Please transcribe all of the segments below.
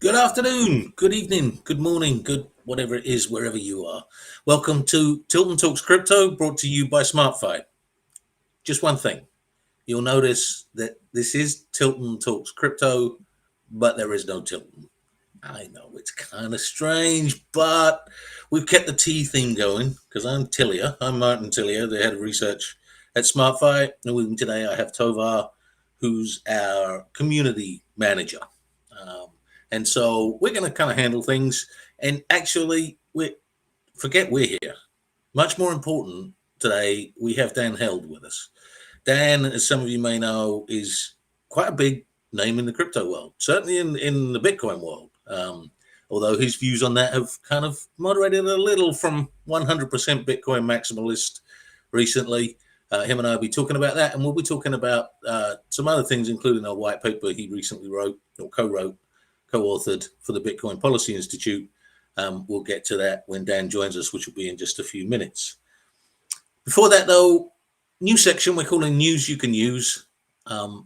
Good afternoon, good evening, good morning, good whatever it is, wherever you are. Welcome to Tilton Talks Crypto, brought to you by SmartFi. Just one thing, you'll notice that this is Tilton Talks Crypto, but there is no Tilton. I know it's kind of strange, but we've kept the T theme going because I'm Tillier. I'm Martin Tillier, the head of research at SmartFi. And with me today, I have Tovar, who's our community manager. Um, and so we're going to kind of handle things. And actually, forget we're here. Much more important today, we have Dan Held with us. Dan, as some of you may know, is quite a big name in the crypto world, certainly in the Bitcoin world. Although his views on that have kind of moderated a little from 100% Bitcoin maximalist recently. Him and I will be talking about that, and we'll be talking about some other things, including a white paper he recently wrote or co-authored for the Bitcoin Policy Institute. We'll get to that when Dan joins us, which will be in just a few minutes. Before that, though, new section we're calling News You Can Use.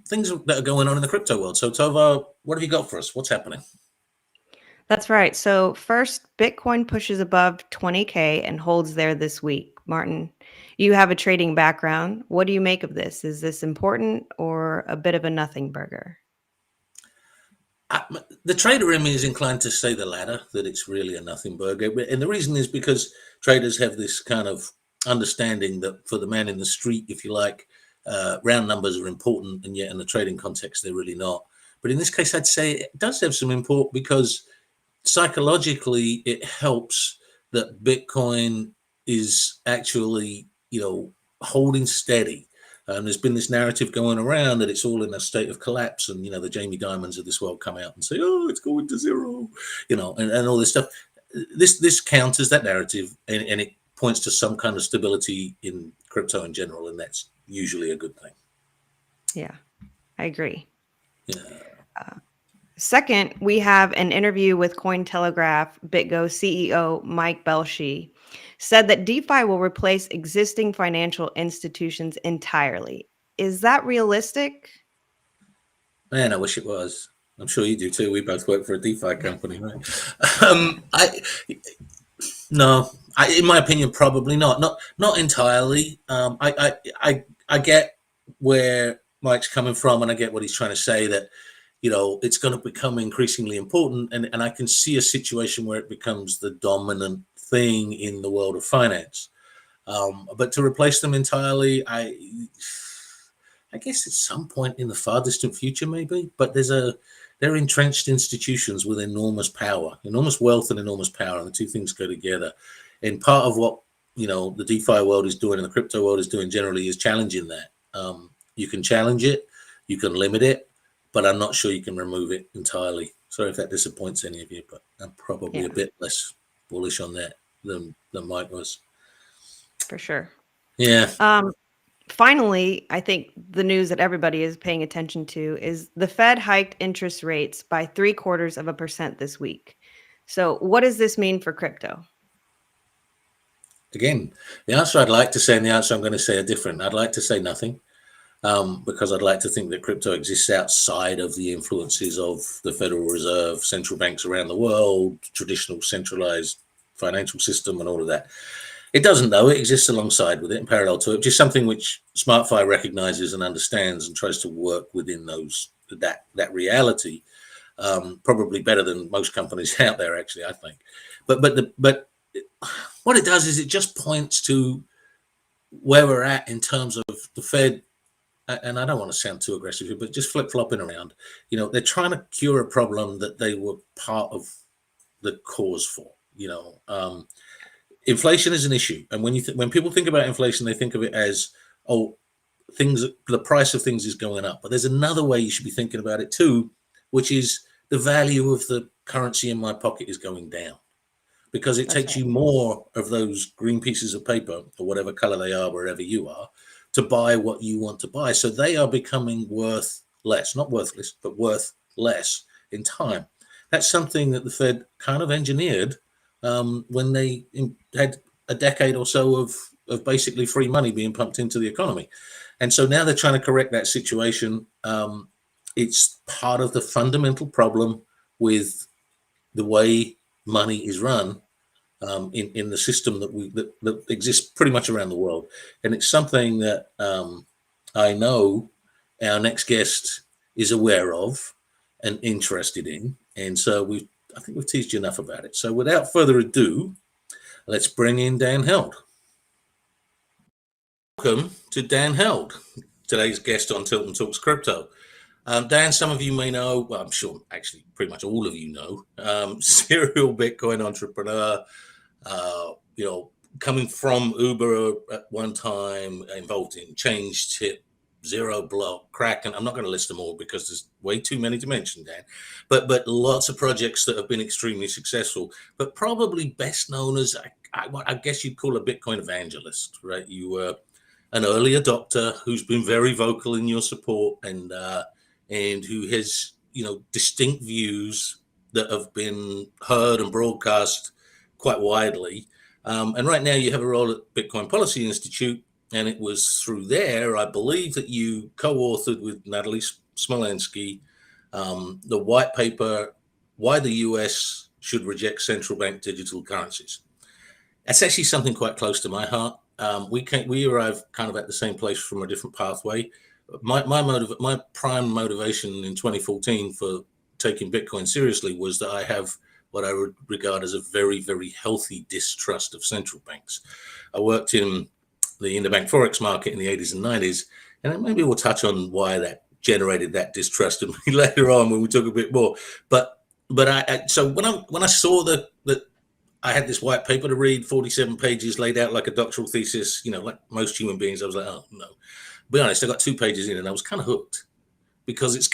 Things that are going on in the crypto world. So, Tovar, what have you got for us? What's happening? That's right. So first, Bitcoin pushes above 20K and holds there this week. Martin, you have a trading background. What do you make of this? Is this important or a bit of a nothing burger? The trader in me is inclined to say the latter, that it's really a nothing burger. And the reason is because traders have this kind of understanding that for the man in the street, if you like, round numbers are important, and yet in the trading context, they're really not. But in this case, I'd say it does have some import because psychologically it helps that Bitcoin is actually, holding steady. There's been this narrative going around that it's all in a state of collapse, and the Jamie Dimons of this world come out and say, "Oh, it's going to zero," and all this stuff. This counters that narrative, and it points to some kind of stability in crypto in general, and that's usually a good thing. Yeah, I agree. Yeah. Second, we have an interview with Cointelegraph BitGo CEO Mike Belshi said that DeFi will replace existing financial institutions entirely. Is that realistic? Man, I wish it was. I'm sure you do too. We both work for a DeFi company, right? No, in my opinion, probably not. Not entirely. I get where Mike's coming from, and I get what he's trying to say. That it's going to become increasingly important, and I can see a situation where it becomes the dominant thing in the world of finance. But to replace them entirely, I guess at some point in the far distant future, maybe. But they're entrenched institutions with enormous power, enormous wealth, and enormous power, and the two things go together. And part of what the DeFi world is doing and the crypto world is doing generally is challenging that. You can challenge it, you can limit it, but I'm not sure you can remove it entirely. Sorry if that disappoints any of you, but I'm probably a bit less bullish on that than Mike was. For sure. Yeah. Finally, I think the news that everybody is paying attention to is the Fed hiked interest rates by 0.75% this week. So what does this mean for crypto? Again, the answer I'd like to say and the answer I'm going to say are different. I'd like to say nothing. Because I'd like to think that crypto exists outside of the influences of the Federal Reserve, central banks around the world, traditional centralized financial system, and all of that. It doesn't, though. It exists alongside with it, in parallel to it, just something which SmartFi recognizes and understands and tries to work within that reality, probably better than most companies out there, actually, I think. But what it does is it just points to where we're at in terms of the Fed. And I don't want to sound too aggressive here, but just flip-flopping around. They're trying to cure a problem that they were part of the cause for. Inflation is an issue, and when people think about inflation, they think of it as the price of things is going up. But there's another way you should be thinking about it too, which is the value of the currency in my pocket is going down, because it takes you more of those green pieces of paper or whatever color they are wherever you are to buy what you want to buy. So they are becoming worth less, not worthless, but worth less in time. That's something that the Fed kind of engineered when they had a decade or so of basically free money being pumped into the economy. And so now they're trying to correct that situation. It's part of the fundamental problem with the way money is run in the system that exists pretty much around the world. And it's something that I know our next guest is aware of and interested in. And so I think we've teased you enough about it. So without further ado, let's bring in Dan Held. Welcome to Dan Held, today's guest on Tilton Talks Crypto. Dan, some of you may know, well, I'm sure actually pretty much all of you know, serial Bitcoin entrepreneur, coming from Uber at one time, involved in Change Tip, Zero Block, Crack, and I'm not going to list them all because there's way too many to mention, Dan. But lots of projects that have been extremely successful, but probably best known as, I guess you'd call a Bitcoin evangelist, right? You were an early adopter who's been very vocal in your support and who has, distinct views that have been heard and broadcast quite widely. And right now you have a role at Bitcoin Policy Institute, and it was through there, I believe, that you co-authored with Natalie Smolensky the white paper, Why the US Should Reject Central Bank Digital Currencies. That's actually something quite close to my heart. We arrived kind of at the same place from a different pathway. My prime motivation in 2014 for taking Bitcoin seriously was that I have what I would regard as a very, very healthy distrust of central banks. I worked in the interbank forex market in the 80s and 90s, and maybe we'll touch on why that generated that distrust in me later on when we talk a bit more. But so when I saw that I had this white paper to read, 47 pages laid out like a doctoral thesis, like most human beings, I was like, oh no. Be honest, I got 2 pages in and I was kind of hooked because it's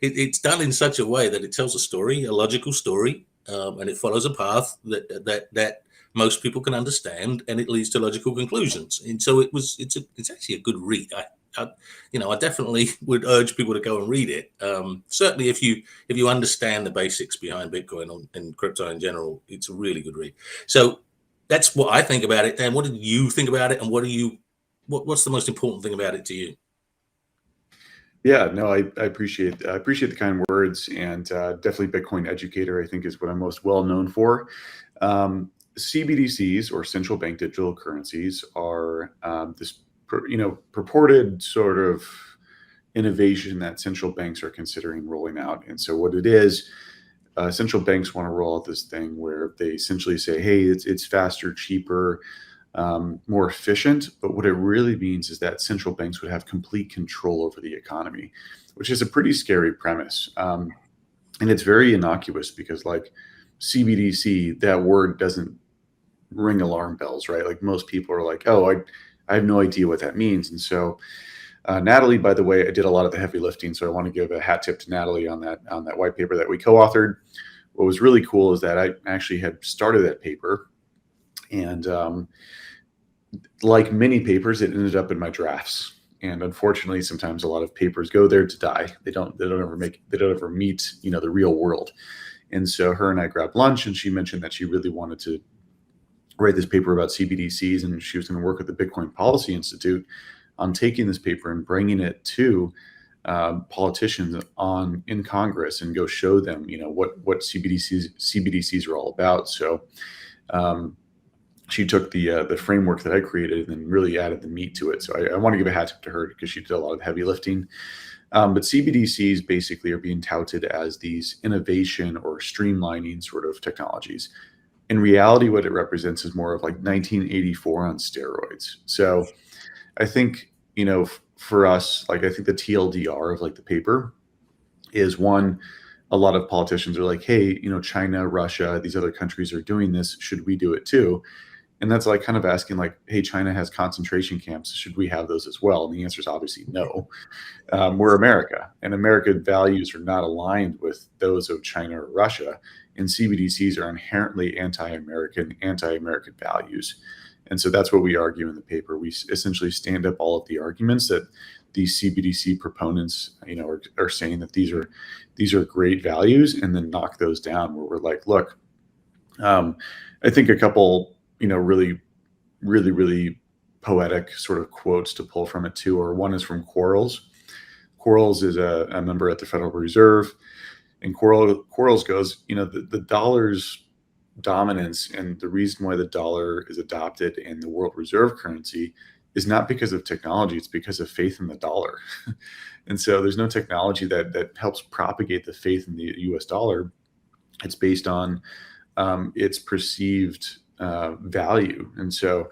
it's done in such a way that it tells a story, a logical story, and it follows a path that most people can understand, and it leads to logical conclusions. And so it's actually a good read. I definitely would urge people to go and read it. Certainly, if you understand the basics behind Bitcoin and crypto in general, it's a really good read. So that's what I think about it. Dan, what did you think about it, and what's the most important thing about it to you? Yeah, no, I appreciate the kind words, and definitely Bitcoin educator, I think, is what I'm most well known for. CBDCs, or central bank digital currencies, are this purported sort of innovation that central banks are considering rolling out. And so what it is, central banks want to roll out this thing where they essentially say, hey, it's faster, cheaper, more efficient. But what it really means is that central banks would have complete control over the economy, which is a pretty scary premise. And it's very innocuous because, like, CBDC, that word doesn't ring alarm bells, right? Like, most people are like, oh, I have no idea what that means. And so Natalie, by the way, I did a lot of the heavy lifting. So I want to give a hat tip to Natalie on that white paper that we co-authored. What was really cool is that I actually had started that paper, and like many papers, it ended up in my drafts. And unfortunately, sometimes a lot of papers go there to die. They don't ever meet, the real world. And so her and I grabbed lunch, and she mentioned that she really wanted to write this paper about CBDCs, and she was going to work with the Bitcoin Policy Institute on taking this paper and bringing it to politicians in Congress and go show them, what CBDCs are all about. So she took the framework that I created and then really added the meat to it. So I want to give a hat tip to her because she did a lot of heavy lifting. But CBDCs basically are being touted as these innovation or streamlining sort of technologies. In reality, what it represents is more of like 1984 on steroids. So I think, for us, like, I think the TLDR of like the paper is one, a lot of politicians are like, hey, China, Russia, these other countries are doing this. Should we do it too? And that's like kind of asking, like, hey, China has concentration camps. Should we have those as well? And the answer is obviously no. We're America, and American values are not aligned with those of China or Russia. And CBDCs are inherently anti-American values. And so that's what we argue in the paper. We essentially stand up all of the arguments that these CBDC proponents, are saying that these are great values, and then knock those down where we're like, look, I think a couple, really, really, really poetic sort of quotes to pull from it too, or one is from Quarles. Quarles is a member at the Federal Reserve. And Quarles goes, the dollar's dominance and the reason why the dollar is adopted in the world reserve currency is not because of technology, it's because of faith in the dollar. And so there's no technology that helps propagate the faith in the US dollar. It's based on its perceived value. And so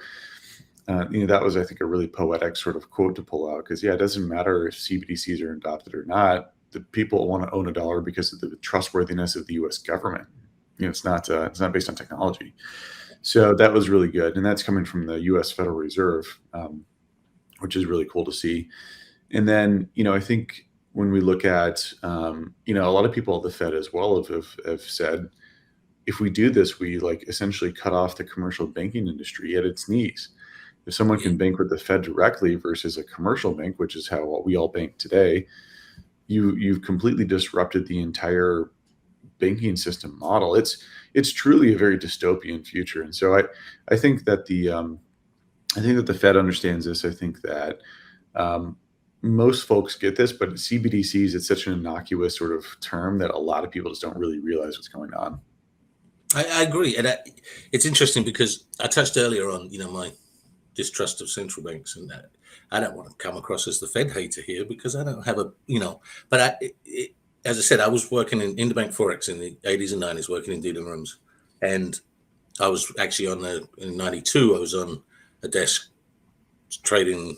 that was, I think, a really poetic sort of quote to pull out, because it doesn't matter if CBDCs are adopted or not. The people want to own a dollar because of the trustworthiness of the US government. It's not based on technology. So that was really good. And that's coming from the US Federal Reserve, which is really cool to see. And then, I think when we look at, a lot of people at the Fed as well have said, if we do this, we essentially cut off the commercial banking industry at its knees. If someone can bank with the Fed directly versus a commercial bank, which is how we all bank today, you've completely disrupted the entire banking system model. It's truly a very dystopian future. And so I think that the Fed understands this. I think that most folks get this, but CBDCs, it's such an innocuous sort of term that a lot of people just don't really realize what's going on. I agree. And it's interesting because I touched earlier on, my distrust of central banks, and that I don't want to come across as the Fed hater here, because I don't have but as I said, I was working in interbank Forex in the 80s and 90s, working in dealing rooms. And I was actually in 92, I was on a desk trading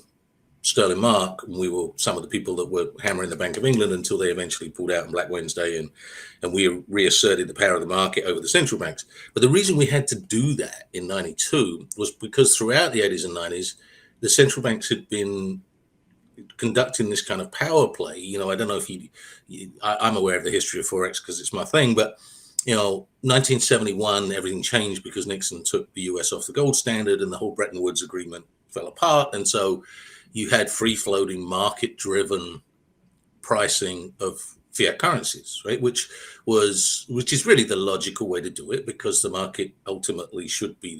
sterling mark, and we were some of the people that were hammering the Bank of England until they eventually pulled out on Black Wednesday, and we reasserted the power of the market over the central banks. But the reason we had to do that in 92 was because throughout the 80s and 90s, the central banks had been conducting this kind of power play. I don't know if I'm aware of the history of Forex because it's my thing, but 1971, everything changed because Nixon took the US off the gold standard and the whole Bretton Woods agreement fell apart. And so you had free-floating, market-driven pricing of fiat currencies, right? Which is really the logical way to do it, because the market ultimately should be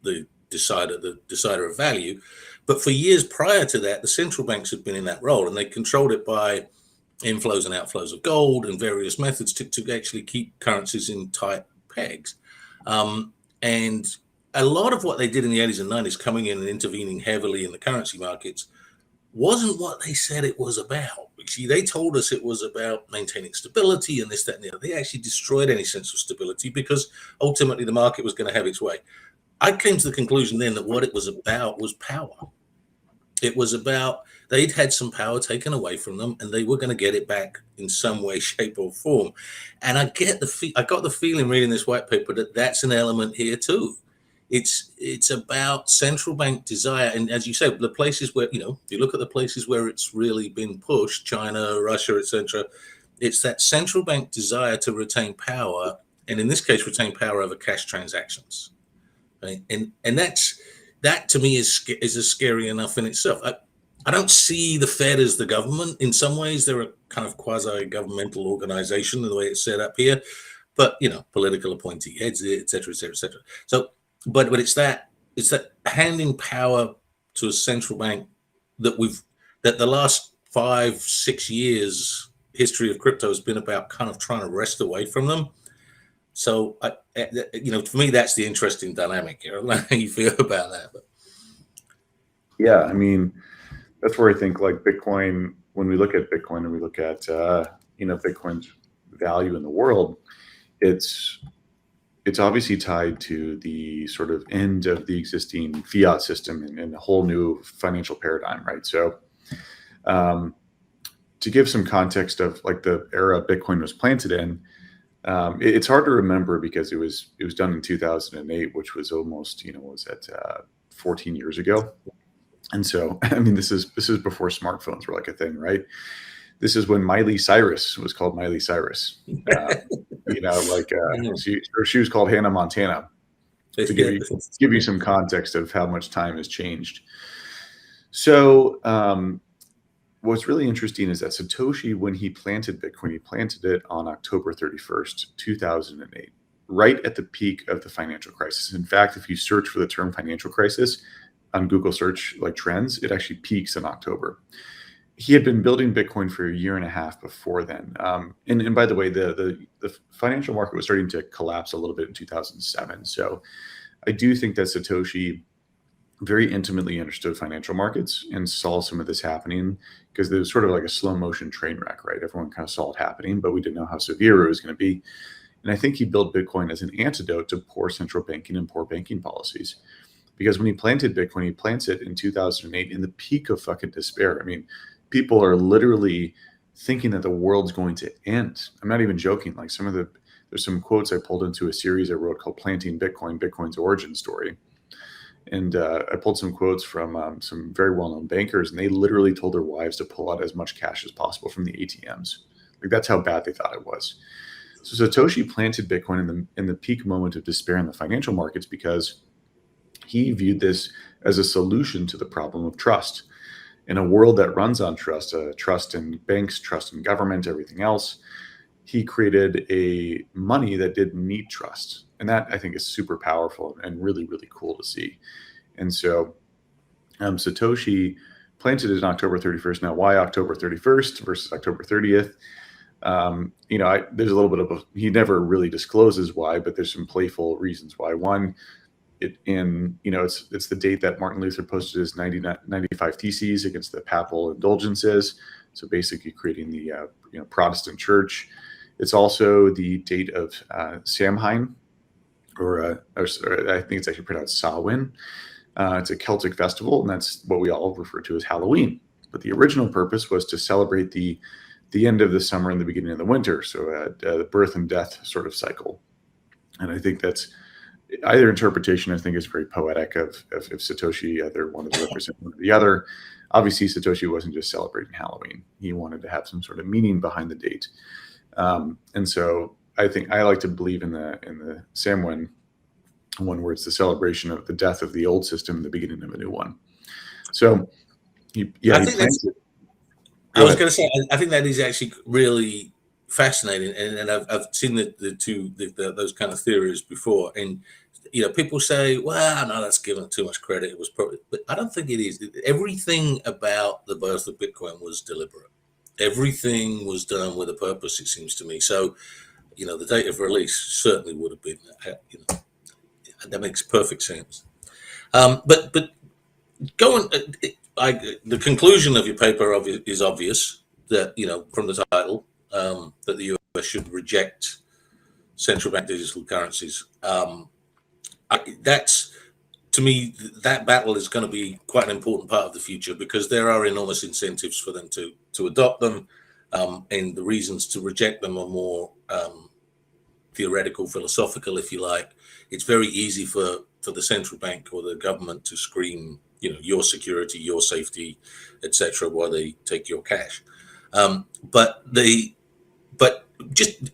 the decider of value. But for years prior to that, the central banks had been in that role, and they controlled it by inflows and outflows of gold and various methods to actually keep currencies in tight pegs. And a lot of what they did in the 80s and 90s, coming in and intervening heavily in the currency markets, wasn't what they said it was about. See, they told us it was about maintaining stability and this, that, and the other. They actually destroyed any sense of stability, because ultimately the market was going to have its way. I came to the conclusion then that what it was about was power. It was about, they'd had some power taken away from them, and they were going to get it back in some way, shape, or form. And I got the feeling reading this white paper that that's an element here too. It's about central bank desire, and as you said, the places where, if you look at the places where it's really been pushed, China, Russia, etc., it's that central bank desire to retain power, and in this case, retain power over cash transactions. Right? And that to me is scary enough in itself. I don't see the Fed as the government. In some ways, they're a kind of quasi-governmental organization the way it's set up here, but political appointee heads, et cetera, et cetera, et cetera. So, but it's that handing power to a central bank that the last 5-6 years history of crypto has been about kind of trying to wrest away from them. So, for me, that's the interesting dynamic here. I don't know how you feel about that. But. Yeah, I mean, that's where I think Bitcoin, when we look at Bitcoin and we look at, Bitcoin's value in the world, it's obviously tied to the sort of end of the existing fiat system and a whole new financial paradigm, right? So to give some context of the era Bitcoin was planted in, it's hard to remember because it was done in 2008, which was almost, 14 years ago. And so, I mean, this is before smartphones were a thing, right? This is when Miley Cyrus was called Miley Cyrus. She was called Hannah Montana. To give you some context of how much time has changed. So, what's really interesting is that Satoshi, when he planted Bitcoin, he planted it on October 31st, 2008, right at the peak of the financial crisis. In fact, if you search for the term financial crisis on Google search trends, it actually peaks in October. he had been building Bitcoin for a year and a half before then. And by the way, the financial market was starting to collapse a little bit in 2007. So I do think that Satoshi very intimately understood financial markets and saw some of this happening, because there was sort of like a slow motion train wreck, right? Everyone kind of saw it happening, but we didn't know how severe it was going to be. And I think he built Bitcoin as an antidote to poor central banking and poor banking policies. Because when he planted Bitcoin, he plants it in 2008 in the peak of fucking despair. I mean, people are literally thinking that the world's going to end. I'm not even joking. Like there's some quotes I pulled into a series I wrote called Planting Bitcoin, Bitcoin's Origin Story. And I pulled some quotes from some very well-known bankers, and they literally told their wives to pull out as much cash as possible from the ATMs. Like, that's how bad they thought it was. So Satoshi planted Bitcoin in the peak moment of despair in the financial markets, because he viewed this as a solution to the problem of trust. In a world that runs on trust, trust in banks, trust in government, everything else, he created a money that didn't need trust. And that, I think, is super powerful and really, really cool to see. And so Satoshi planted it on October 31st. Now, why October 31st versus October 30th? There's a little bit of he never really discloses why, but there's some playful reasons why. One, it's the date that Martin Luther posted his 95 Theses against the papal indulgences. So basically creating the Protestant church. It's also the date of Samhain, or I think it's actually pronounced Samhain. It's a Celtic festival, and that's what we all refer to as Halloween. But the original purpose was to celebrate the end of the summer and the beginning of the winter, so the birth and death sort of cycle. And I think that's either interpretation. I think is very poetic of Satoshi. Either one of the represent one or the other. Obviously, Satoshi wasn't just celebrating Halloween. He wanted to have some sort of meaning behind the date. And so I think I like to believe in the Samhain one, where it's the celebration of the death of the old system and the beginning of a new one. So, I was going to say, I think that is actually really fascinating, and I've seen those kind of theories before. And people say, "Well, no, that's giving it too much credit. It was probably," but I don't think it is. Everything about the birth of Bitcoin was deliberate. Everything was done with a purpose, it seems to me. So, the date of release certainly would have been, that makes perfect sense. But going, the conclusion of your paper is obvious, that, from the title, that the US should reject central bank digital currencies. That's, to me, that battle is going to be quite an important part of the future, because there are enormous incentives for them to adopt them, and the reasons to reject them are more theoretical, philosophical, if you like. It's very easy for the central bank or the government to scream, your security, your safety, etc., while they take your cash. But just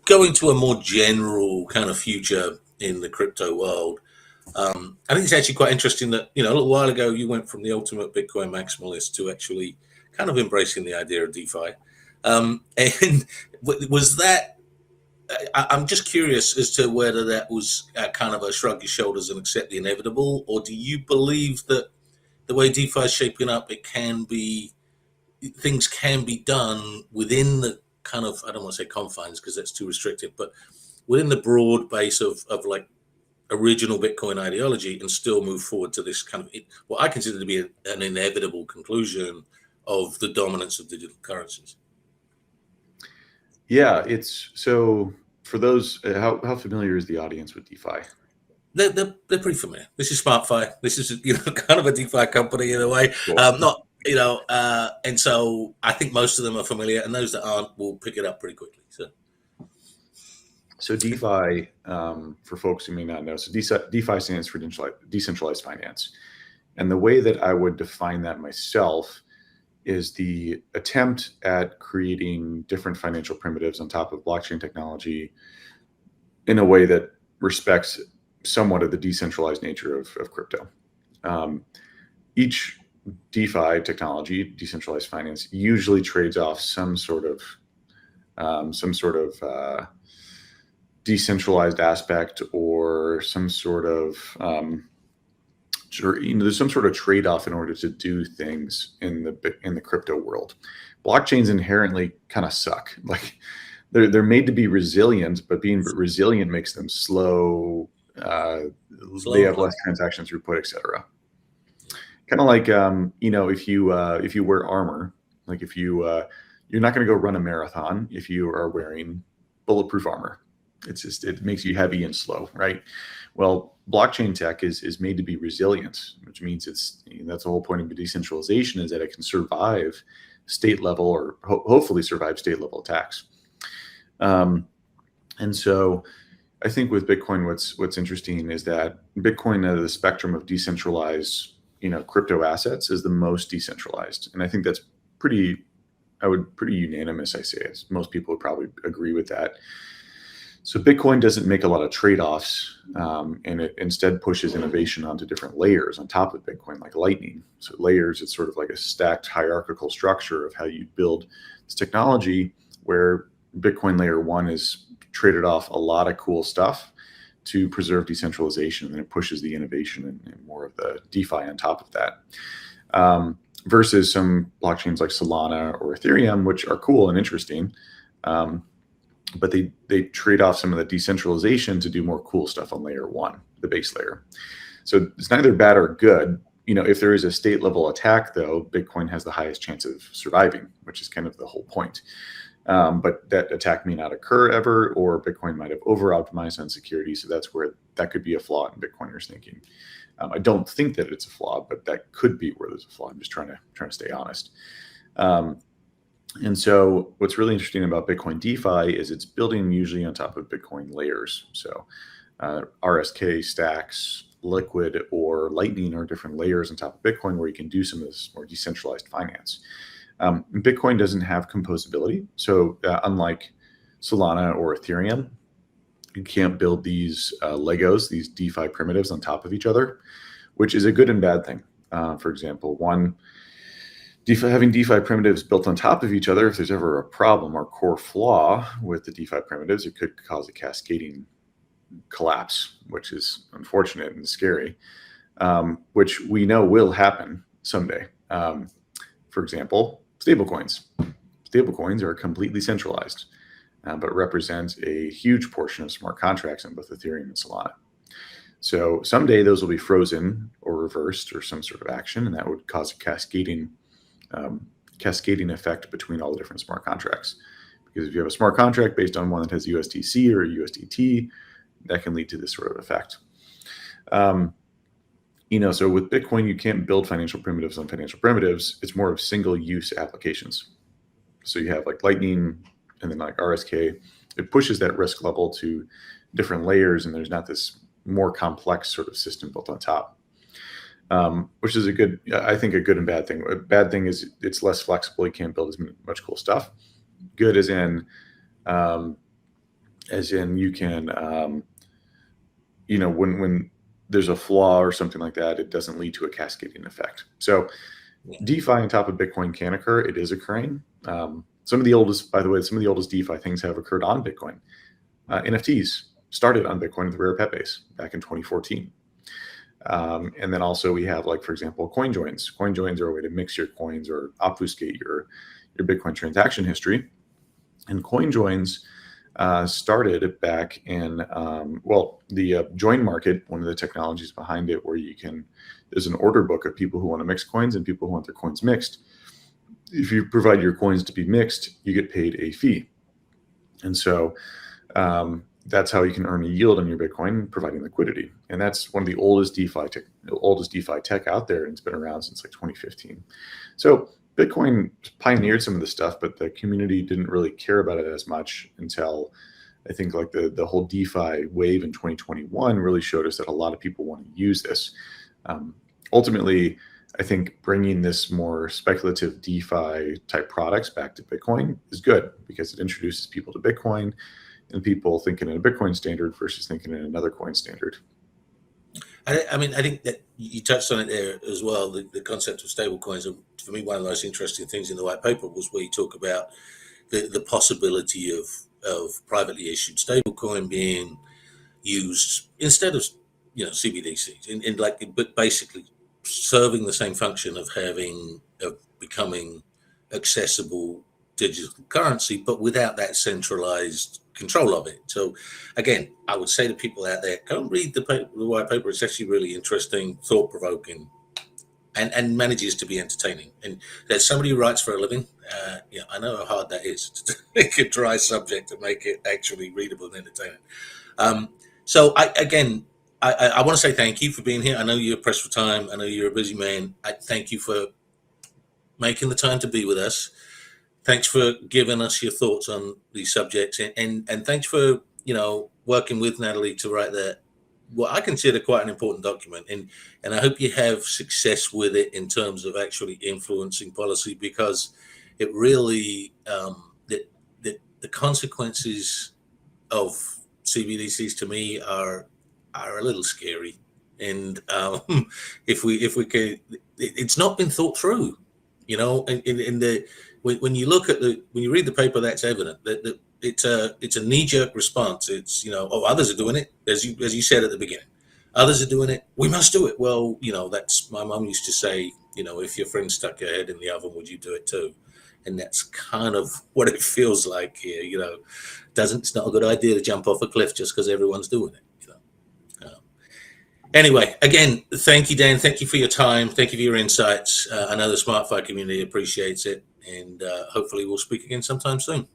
going to a more general kind of future in the crypto world, I think it's actually quite interesting that, a little while ago, you went from the ultimate Bitcoin maximalist to actually kind of embracing the idea of DeFi. And was that, I'm just curious as to whether that was kind of a shrug your shoulders and accept the inevitable, or do you believe that the way DeFi is shaping up, things can be done within the kind of, I don't want to say confines because that's too restrictive, but within the broad base of like original Bitcoin ideology, and still move forward to this kind of what I consider to be an inevitable conclusion of the dominance of digital currencies? Yeah, it's so for those, how familiar is the audience with DeFi? They're pretty familiar. This is SmartFi. This is kind of a DeFi company in a way. Cool. And so I think most of them are familiar, and those that aren't will pick it up pretty quickly. So DeFi, for folks who may not know, so DeFi stands for decentralized finance. And the way that I would define that myself is the attempt at creating different financial primitives on top of blockchain technology in a way that respects somewhat of the decentralized nature of crypto. Each DeFi technology, decentralized finance, usually trades off some sort of decentralized aspect, or some sort of or there's some sort of trade-off in order to do things in the crypto world. Blockchains inherently kind of suck. Like they're made to be resilient, but being resilient makes them slow. They have less transaction throughput, etc. Kind of like if you wear armor, like if you're not going to go run a marathon if you are wearing bulletproof armor. It makes you heavy and slow, right? Well, blockchain tech is made to be resilient, which means that's the whole point of decentralization, is that it can survive state level, or hopefully survive state level attacks. And so I think with Bitcoin, what's interesting is that Bitcoin, out of the spectrum of decentralized, crypto assets, is the most decentralized. And I think that's pretty unanimous. I say it. Most people would probably agree with that. So Bitcoin doesn't make a lot of trade-offs, and it instead pushes innovation onto different layers on top of Bitcoin, like Lightning. So layers, it's sort of like a stacked hierarchical structure of how you build this technology, where Bitcoin layer 1 is traded off a lot of cool stuff to preserve decentralization, and then it pushes the innovation and more of the DeFi on top of that. Versus some blockchains like Solana or Ethereum, which are cool and interesting, but they trade off some of the decentralization to do more cool stuff on layer 1, the base layer. So it's neither bad or good. If there is a state level attack, though, Bitcoin has the highest chance of surviving, which is kind of the whole point. But that attack may not occur ever, or Bitcoin might have over-optimized on security. So that's where that could be a flaw in Bitcoiners' thinking. I don't think that it's a flaw, but that could be where there's a flaw. I'm just trying to stay honest. And so what's really interesting about Bitcoin DeFi is it's building usually on top of Bitcoin layers. So RSK, Stacks, Liquid, or Lightning are different layers on top of Bitcoin where you can do some of this more decentralized finance. Bitcoin doesn't have composability. So unlike Solana or Ethereum, you can't build these Legos, these DeFi primitives on top of each other, which is a good and bad thing. For example, one, having DeFi primitives built on top of each other, if there's ever a problem or core flaw with the DeFi primitives, it could cause a cascading collapse, which is unfortunate and scary, which we know will happen someday. For example, stablecoins. Stablecoins are completely centralized, but represent a huge portion of smart contracts in both Ethereum and Solana. So someday those will be frozen or reversed or some sort of action, and that would cause a cascading effect between all the different smart contracts. Because if you have a smart contract based on one that has USDC or USDT, that can lead to this sort of effect. So with Bitcoin, you can't build financial primitives on financial primitives. It's more of single-use applications. So you have like Lightning and then like RSK. It pushes that risk level to different layers, and there's not this more complex sort of system built on top, which is a good and bad thing. A bad thing is it's less flexible. You can't build as much cool stuff. Good as in you can, when there's a flaw or something like that, it doesn't lead to a cascading effect. So DeFi on top of Bitcoin can occur. It is occurring. Some of the oldest DeFi things have occurred on Bitcoin. NFTs started on Bitcoin with Rare Pepes back in 2014. And then also we have, like, for example, coin joins. Coin joins are a way to mix your coins or obfuscate your Bitcoin transaction history. And coin joins started back in, the join market, one of the technologies behind it, where there's an order book of people who want to mix coins and people who want their coins mixed. If you provide your coins to be mixed, you get paid a fee. And so that's how you can earn a yield on your Bitcoin, providing liquidity. And that's one of the oldest DeFi tech out there, and it's been around since like 2015. So Bitcoin pioneered some of this stuff, but the community didn't really care about it as much until I think like the whole DeFi wave in 2021 really showed us that a lot of people want to use this. Ultimately, I think bringing this more speculative DeFi type products back to Bitcoin is good because it introduces people to Bitcoin and people thinking in a Bitcoin standard versus thinking in another coin standard. I think that you touched on it there as well, the concept of stable coins. And for me, one of the most interesting things in the white paper was where you talk about the possibility of privately issued stable coin being used instead of CBDCs, but basically serving the same function of becoming accessible digital currency, but without that centralized control of it. So again, I would say to people out there, go and read the white paper. It's actually really interesting, thought-provoking, and manages to be entertaining. And there's somebody who writes for a living. I know how hard that is to make a dry subject and make it actually readable and entertaining. So I want to say thank you for being here. I know you're pressed for time. I know you're a busy man. I thank you for making the time to be with us. Thanks for giving us your thoughts on these subjects, and thanks for working with Natalie to write what I consider quite an important document. And I hope you have success with it in terms of actually influencing policy, because it really the consequences of CBDCs to me are a little scary. And if we could, it's not been thought through, when you look at when you read the paper, that's evident that it's a knee-jerk response. It's others are doing it, as you said at the beginning. Others are doing it, we must do it. Well, that's, my mum used to say, if your friend stuck your head in the oven, would you do it too? And that's kind of what it feels like here. It's not a good idea to jump off a cliff just because everyone's doing it. Anyway, again, thank you, Dan. Thank you for your time. Thank you for your insights. I know the SmartFi community appreciates it, and hopefully we'll speak again sometime soon.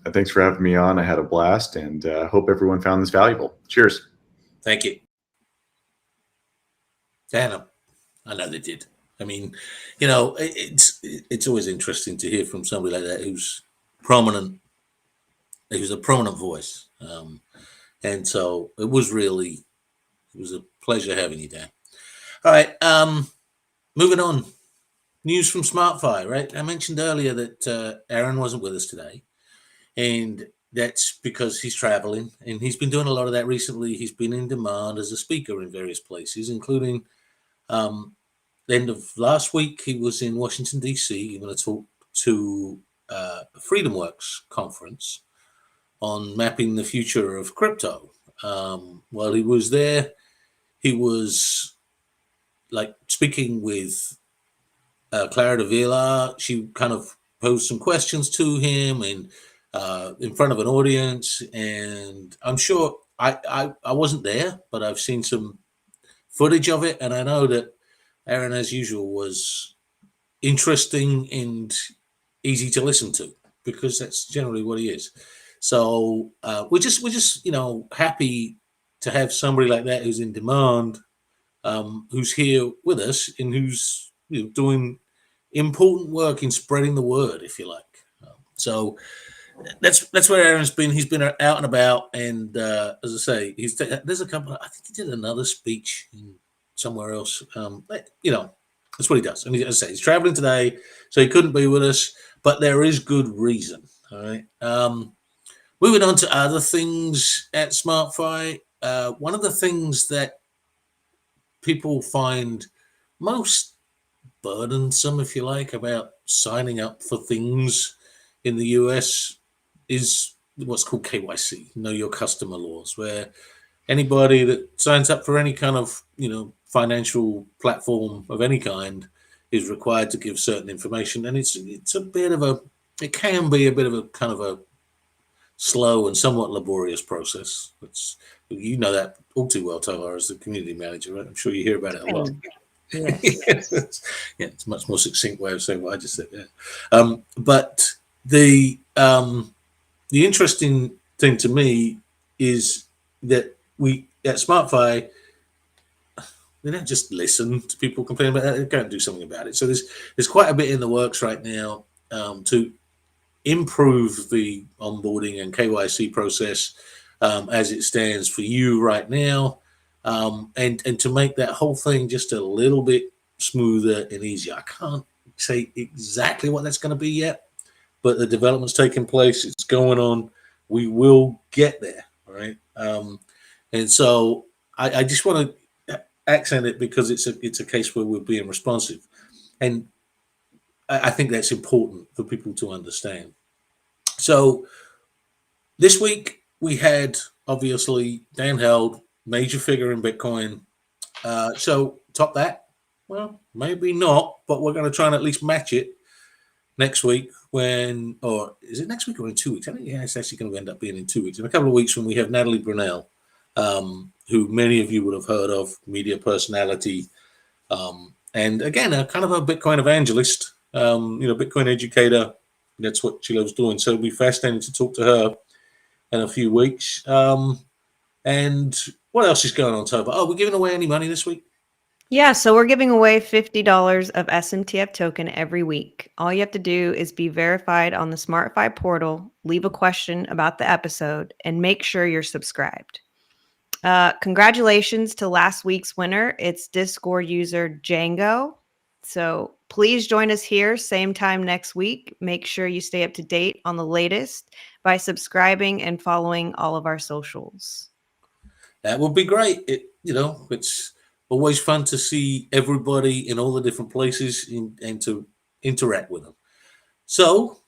Thanks for having me on. I had a blast, and hope everyone found this valuable. Cheers. Thank you. Dan, I know they did. I mean, it's always interesting to hear from somebody like that who's prominent, who's a prominent voice. And so it was a pleasure having you, Dan. All right, moving on. News from SmartFi, right? I mentioned earlier that Aaron wasn't with us today, and that's because he's traveling, and he's been doing a lot of that recently. He's been in demand as a speaker in various places, including the end of last week, he was in Washington, D.C. going to talk to a FreedomWorks conference on mapping the future of crypto. While he was there, he was speaking with Clara Davila. She kind of posed some questions to him and in front of an audience. And I'm sure I wasn't there, but I've seen some footage of it. And I know that Aaron, as usual, was interesting and easy to listen to, because that's generally what he is. So we're just happy to have somebody like that who's in demand, who's here with us, and who's doing important work in spreading the word, if you like. So that's where Aaron's been. He's been out and about, and as I say, there's a couple. I think he did another speech somewhere else. That's what he does. And as I say, he's traveling today, so he couldn't be with us. But there is good reason. All right. Moving on to other things at SmartFi. One of the things that people find most burdensome, if you like, about signing up for things in the US is what's called KYC, Know Your Customer laws, where anybody that signs up for any kind of financial platform of any kind is required to give certain information, and it can be a bit of a kind of a slow and somewhat laborious process. That all too well, Tovar, as the community manager, right? I'm sure you hear about it a lot. Yes. Yeah, it's a much more succinct way of saying what I just said. Yeah. But the interesting thing to me is that we at SmartFi, they don't just listen to people complain about that; they go and do something about it. So there's quite a bit in the works right now to improve the onboarding and KYC process as it stands for you right now, and to make that whole thing just a little bit smoother and easier. I can't say exactly what that's going to be yet, but the development's taking place. It's going on. We will get there, all right? And so I just want to accent it, because it's a case where we're being responsive, and I think that's important for people to understand. So this week we had, obviously, Dan Held major figure in Bitcoin. So top that? Well, maybe not, but we're going to try and at least match it next week or is it next week or in 2 weeks? I think it's actually going to end up being in 2 weeks. In a couple of weeks when we have Natalie Brunell, who many of you would have heard of, media personality, and again, a kind of a Bitcoin evangelist, Bitcoin educator. That's what she loves doing. So it'll be fascinating to talk to her in a few weeks. And what else is going on, Tova? Oh, we're giving away any money this week? Yeah, so we're giving away $50 of SMTF token every week. All you have to do is be verified on the SmartFi portal, leave a question about the episode, and make sure you're subscribed. Congratulations to last week's winner. It's Discord user Django. So please join us here, same time next week. Make sure you stay up to date on the latest by subscribing and following all of our socials. That would be great. It's always fun to see everybody in all the different places and to interact with them. So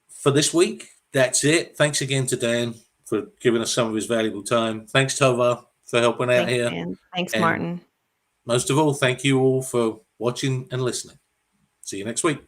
for this week, that's it. Thanks again to Dan for giving us some of his valuable time. Thanks, Tova, for helping out Thanks, here. Dan. Thanks, And Martin. most of all, thank you all for watching and listening. See you next week.